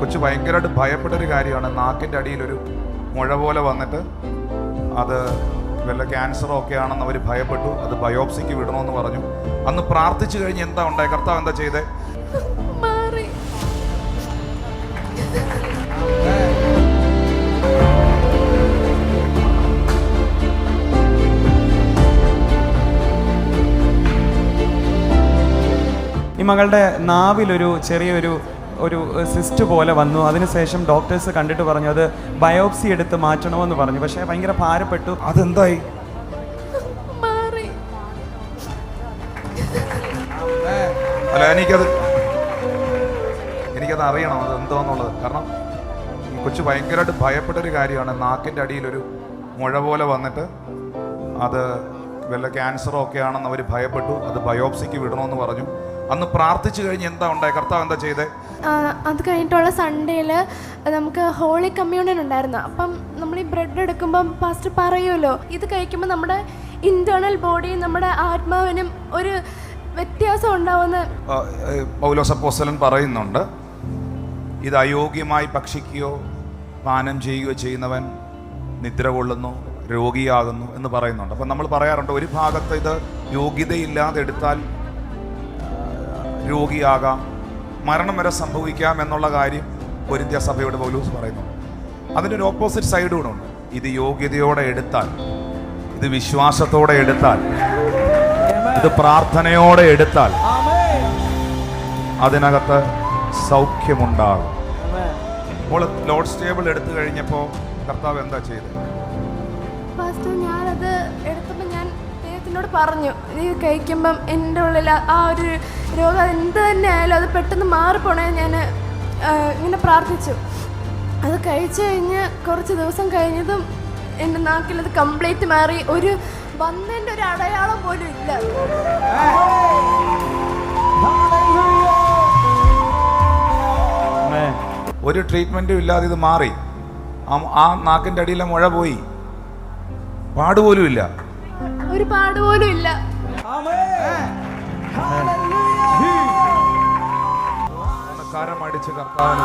കൊച്ചു ഭയങ്കരമായിട്ട് ഭയപ്പെട്ടൊരു കാര്യമാണ്. നാക്കിൻ്റെ അടിയിലൊരു മുഴ പോലെ വന്നിട്ട് അത് വല്ല ക്യാൻസറോ ഒക്കെ ആണെന്ന് അവർ ഭയപ്പെട്ടു. അത് ബയോപ്സിക്ക് വിടണമെന്ന് പറഞ്ഞു. അന്ന് പ്രാർത്ഥിച്ചു കഴിഞ്ഞ് എന്താ ഉണ്ടായി? കർത്താവ് എന്താ ചെയ്തേ? ഈ മകളുടെ നാവിലൊരു ചെറിയൊരു സിസ്റ്റ് പോലെ വന്നു. അതിനുശേഷം ഡോക്ടേഴ്സ് കണ്ടിട്ട് പറഞ്ഞു അത് ബയോപ്സി എടുത്ത് മാറ്റണമെന്ന് പറഞ്ഞു. പക്ഷേ ഭയങ്കര ഭാരപ്പെട്ടു. അതെന്തായി? അല്ല, എനിക്കത് അറിയണം അത് എന്താന്നുള്ളത്. കാരണം കൊച്ചു ഭയങ്കരമായിട്ട് ഭയപ്പെട്ടൊരു കാര്യമാണ്. നാക്കിൻ്റെ അടിയിലൊരു മുഴ പോലെ വന്നിട്ട് അത് വല്ല ക്യാൻസറോ ഒക്കെ ആണെന്ന് അവർ ഭയപ്പെട്ടു. അത് ബയോപ്സിക്ക് വിടണമെന്ന് പറഞ്ഞു. അന്ന് പ്രാർത്ഥിച്ചു കഴിഞ്ഞ് എന്താ ഉണ്ടായി? കർത്താവ് എന്താ ചെയ്തേ? അത് കഴിഞ്ഞിട്ടുള്ള സൺഡേയിൽ നമുക്ക് ഹോളി കമ്മ്യൂണിയൻ ഉണ്ടായിരുന്നു. അപ്പം നമ്മൾ ഈ ബ്രെഡ് എടുക്കുമ്പം പാസ്റ്റർ പറയുമല്ലോ, ഇത് കഴിക്കുമ്പോൾ നമ്മുടെ ഇന്റേണൽ ബോഡി നമ്മുടെ ആത്മാവിനും ഒരു വ്യത്യാസം ഉണ്ടാവുമെന്ന് പൗലോസ് അപ്പോസ്തലൻ പറയുന്നുണ്ട്. ഇത് അയോഗ്യമായി ഭക്ഷിക്കുകയോ പാനം ചെയ്യുകയോ ചെയ്യുന്നവൻ നിദ്ര കൊള്ളുന്നു, രോഗിയാകുന്നു എന്ന് പറയുന്നുണ്ട്. അപ്പം നമ്മൾ പറയാറുണ്ട് ഒരു ഭാഗത്ത് ഇത് യോഗ്യതയില്ലാതെ എടുത്താൽ രോഗിയാകാം, മരണം വരെ സംഭവിക്കാം എന്നുള്ള കാര്യം കൊരിന്ത്യ സഭയോട് പൗലോസ് പറയുന്നു. അതിനൊരു ഓപ്പോസിറ്റ് സൈഡ് കൂടെ ഉണ്ട്. ഇത് യോഗ്യതയോടെ എടുത്താൽ, ഇത് വിശ്വാസത്തോടെ എടുത്താൽ, ഇത് പ്രാർത്ഥനയോടെ എടുത്താൽ അതിനകത്ത് സൗഖ്യമുണ്ടാകും. അപ്പോൾ ലോർഡ്സ് ടേബിൾ എടുത്തു കഴിഞ്ഞപ്പോൾ കർത്താവ് എന്താ ചെയ്തത്? പാസ്റ്റർ, ഞാനത് എടുത്തപ്പോൾ ഞാൻ ദൈവത്തിനോട് പറഞ്ഞു, ഇത് കഴിക്കുമ്പം എൻ്റെ ഉള്ളിൽ ആ ഒരു രോഗം എന്ത് തന്നെ ആയാലും അത് പെട്ടെന്ന് മാറിപ്പോണേ ഞാൻ ഇങ്ങനെ പ്രാർത്ഥിച്ചു. അത് കഴിച്ചു കഴിഞ്ഞ് കുറച്ച് ദിവസം കഴിഞ്ഞതും എൻ്റെ നാക്കിലത് കംപ്ലീറ്റ് മാറി. ഒരു വന്നതിൻ്റെ ഒരു അടയാളം പോലും ഇല്ല. ഒരു ട്രീറ്റ്മെൻറ്റും ഇല്ലാതെ ഇത് മാറി. ആ നാക്കിൻ്റെ അടിയിലെ മുഴ പോയി. പാടുപോലും ഇല്ല. ഒരു പാടുപോലും ഇല്ല. കരമടിച്ച് കർത്താവിന്